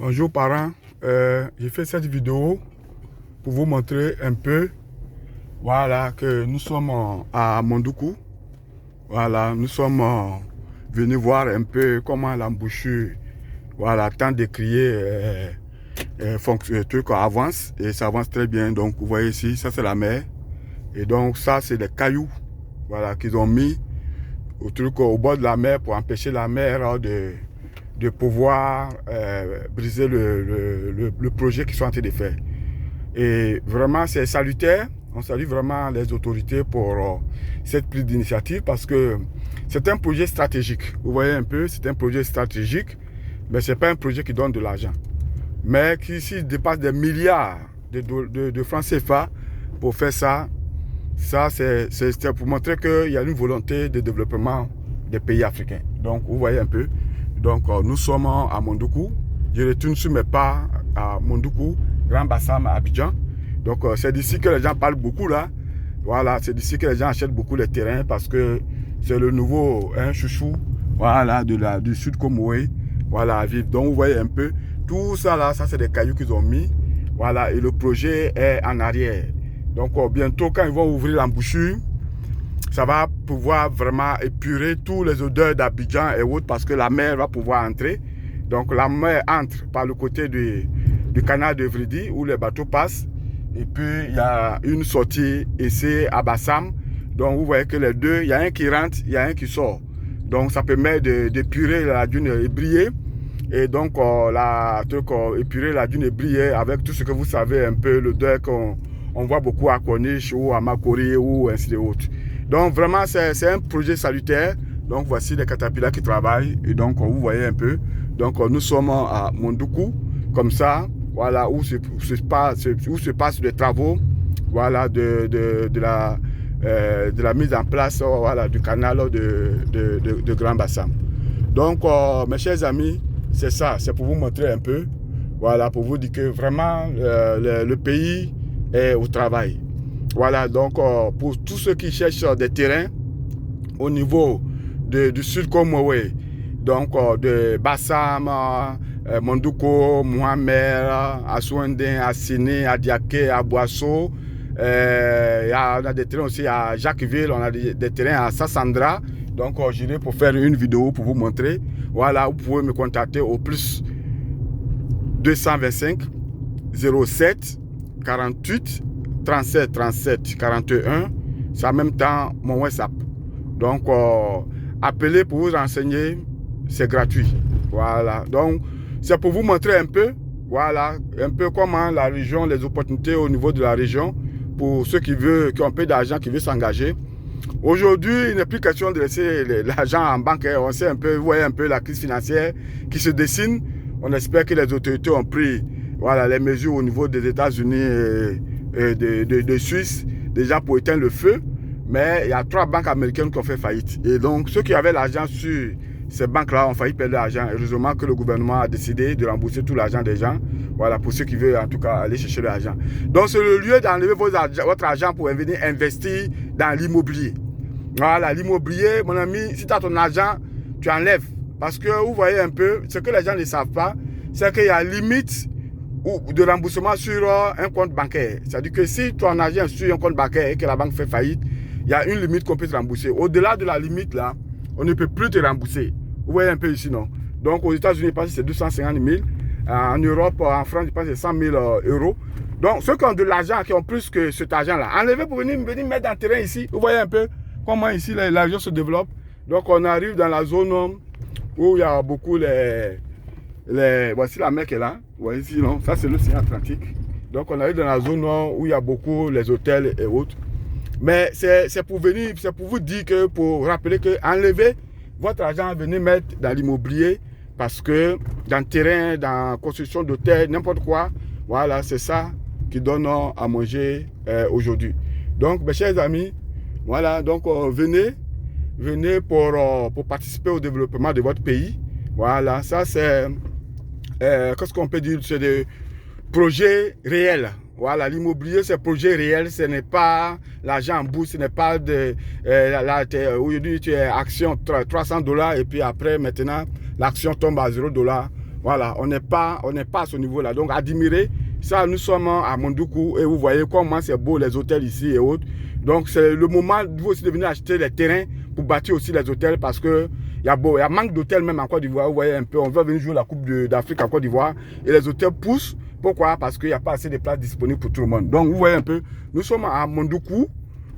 Bonjour parents, j'ai fait cette vidéo pour vous montrer un peu, voilà, que nous sommes à Mondoukou. Voilà, nous sommes venus voir un peu comment l'embouchure, voilà, tant décrié, truc avance et ça avance très bien. Donc vous voyez ici, ça c'est la mer et donc ça c'est des cailloux, voilà, qu'ils ont mis au bord de la mer pour empêcher la mer de pouvoir briser le projet qu'ils sont en train de faire. Et vraiment, c'est salutaire. On salue vraiment les autorités pour cette prise d'initiative parce que c'est un projet stratégique. Vous voyez un peu, c'est un projet stratégique, mais ce n'est pas un projet qui donne de l'argent. Mais qui ici dépasse des milliards de francs CFA pour faire ça. Ça, c'est pour montrer qu'il y a une volonté de développement des pays africains. Donc, vous voyez un peu. Donc, nous sommes à Mondoukou. Je retourne sur mes pas à Mondoukou, Grand Bassam, à Abidjan. Donc, c'est d'ici que les gens parlent beaucoup là. Voilà, c'est d'ici que les gens achètent beaucoup les terrains parce que c'est le nouveau chouchou, voilà, du sud Comoé, voilà, à vivre. Donc, vous voyez un peu, tout ça là, ça c'est des cailloux qu'ils ont mis. Voilà, et le projet est en arrière. Donc, bientôt, quand ils vont ouvrir l'embouchure, ça va pouvoir vraiment épurer tous les odeurs d'Abidjan et autres parce que la mer va pouvoir entrer. Donc la mer entre par le côté du canal de Vridi où les bateaux passent. Et puis il y a une sortie ici à Bassam. Donc vous voyez que les deux, il y a un qui rentre, il y a un qui sort. Donc ça permet d'épurer la dune ébriée. Et donc épurer la dune ébriée avec tout ce que vous savez un peu, l'odeur qu'on voit beaucoup à Corniche ou à Makori ou ainsi de suite. Donc vraiment c'est un projet salutaire. Donc voici les catapillars qui travaillent et donc vous voyez un peu. Donc nous sommes à Mondoukou, comme ça, voilà où se passent les travaux, voilà de la mise en place, voilà, du canal de Grand Bassam. Donc mes chers amis, c'est ça, c'est pour vous montrer un peu, voilà, pour vous dire que vraiment le pays est au travail. Voilà, donc pour tous ceux qui cherchent des terrains au niveau du sud Comoé, donc de Bassam, Mondoukou, Mohamed, Assouendin, Assini, Adiaké, à Boisseau. On a des terrains aussi à Jacquesville, on a des terrains à Sassandra. Donc j'irai pour faire une vidéo pour vous montrer. Voilà, vous pouvez me contacter au plus 225 07 48 37 37 41. C'est en même temps mon WhatsApp. Donc, appelez pour vous renseigner, c'est gratuit. Voilà. Donc, c'est pour vous montrer un peu, voilà, un peu comment la région, les opportunités au niveau de la région, pour ceux qui ont un peu d'argent, qui veulent s'engager. Aujourd'hui, il n'est plus question de laisser l'argent en banque. On sait un peu, vous voyez un peu la crise financière qui se dessine. On espère que les autorités ont pris, voilà, les mesures au niveau des États-Unis et de Suisse, déjà pour éteindre le feu. Mais il y a 3 banques américaines qui ont fait faillite. Et donc, ceux qui avaient l'argent sur ces banques-là ont failli perdre l'argent. Heureusement que le gouvernement a décidé de rembourser tout l'argent des gens. Voilà, pour ceux qui veulent en tout cas aller chercher l'argent. Donc, c'est le lieu d'enlever votre argent pour venir investir dans l'immobilier. Voilà, l'immobilier, mon ami, si tu as ton argent, tu enlèves. Parce que vous voyez un peu, ce que les gens ne savent pas, c'est qu'il y a limite de remboursement sur un compte bancaire. C'est-à-dire que si ton argent est sur un compte bancaire et que la banque fait faillite, il y a une limite qu'on peut te rembourser. Au-delà de la limite, là, on ne peut plus te rembourser. Vous voyez un peu ici, non? Donc, aux États-Unis, je pense que c'est 250 000. En Europe, en France, je pense que c'est 100 000 euros. Donc, ceux qui ont de l'argent, qui ont plus que cet argent-là, enlevez pour venir mettre dans le terrain ici. Vous voyez un peu comment ici, la région se développe. Donc, on arrive dans la zone où il y a beaucoup voici la mer qui est là. Vous voyez ici, non? Ça, c'est l'océan Atlantique. Donc, on arrive dans la zone où il y a beaucoup les hôtels et autres. Mais c'est pour vous dire que, pour rappeler que enlevez votre argent, venez mettre dans l'immobilier parce que dans le terrain, dans la construction d'hôtels, n'importe quoi, voilà, c'est ça qui donne à manger aujourd'hui. Donc, mes chers amis, voilà, donc venez pour participer au développement de votre pays. Voilà, ça c'est, qu'est-ce qu'on peut dire, c'est des projets réels. Voilà, l'immobilier, c'est un projet réel, ce n'est pas l'argent en bourse, ce n'est pas aujourd'hui tu es action $300 et puis après, maintenant, l'action tombe à $0. Voilà, on n'est pas à ce niveau-là. Donc, admirez ça, nous sommes à Mondoukou et vous voyez comment c'est beau les hôtels ici et autres. Donc, c'est le moment vous aussi de venir acheter les terrains pour bâtir aussi les hôtels parce que il y a manque d'hôtels même en Côte d'Ivoire. Vous voyez un peu, on veut venir jouer la Coupe d'Afrique en Côte d'Ivoire et les hôtels poussent. Pourquoi? Parce qu'il n'y a pas assez de places disponibles pour tout le monde. Donc, vous voyez un peu, nous sommes à Mondoukou,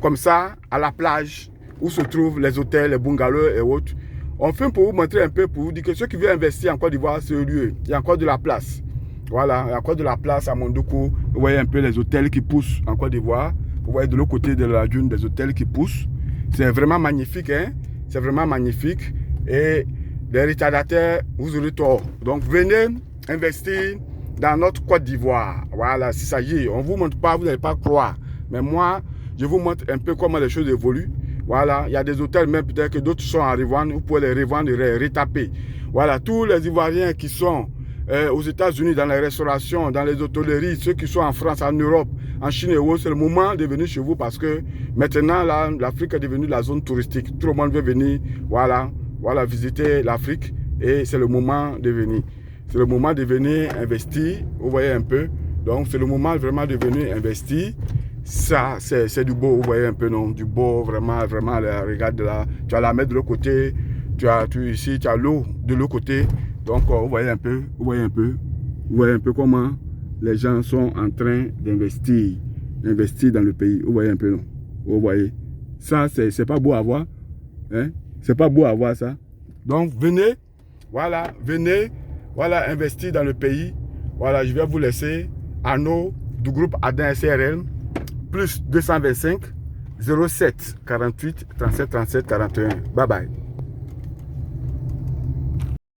comme ça, à la plage, où se trouvent les hôtels, les bungalows et autres. On fait pour vous montrer un peu, pour vous dire que ceux qui veulent investir en Côte d'Ivoire, c'est le lieu. Il y a encore de la place. Voilà, il y a encore de la place à Mondoukou. Vous voyez un peu les hôtels qui poussent en Côte d'Ivoire. Vous voyez de l'autre côté de la dune des hôtels qui poussent. C'est vraiment magnifique, hein. C'est vraiment magnifique. Et les retardataires, vous aurez tort. Donc, venez investir dans notre Côte d'Ivoire. Voilà, s'il s'agit. On ne vous montre pas, vous n'allez pas croire. Mais moi, je vous montre un peu comment les choses évoluent. Voilà, il y a des hôtels même peut-être que d'autres sont en revente. Vous pouvez les revendre et les retaper. Voilà, tous les Ivoiriens qui sont aux États-Unis, dans les restaurations, dans les hôtelleries, ceux qui sont en France, en Europe, en Chine et autres, c'est le moment de venir chez vous parce que maintenant, l'Afrique est devenue la zone touristique. Tout le monde veut venir, voilà, visiter l'Afrique et c'est le moment de venir. C'est le moment de venir investir, vous voyez un peu. Donc, c'est le moment vraiment de venir investir. Ça, c'est du beau, vous voyez un peu, non? Du beau, vraiment, regarde là. Tu as la mer de l'autre côté, ici, tu as l'eau de l'autre côté. Donc, vous voyez un peu, comment les gens sont en train d'investir dans le pays. Vous voyez un peu, non? Vous voyez. Ça, c'est pas beau à voir. Hein? C'est pas beau à voir, ça. Donc, venez, investir dans le pays. Voilà, je vais vous laisser Arnaud du groupe Adin SRL, plus 225 07 48 37 37 41. Bye bye.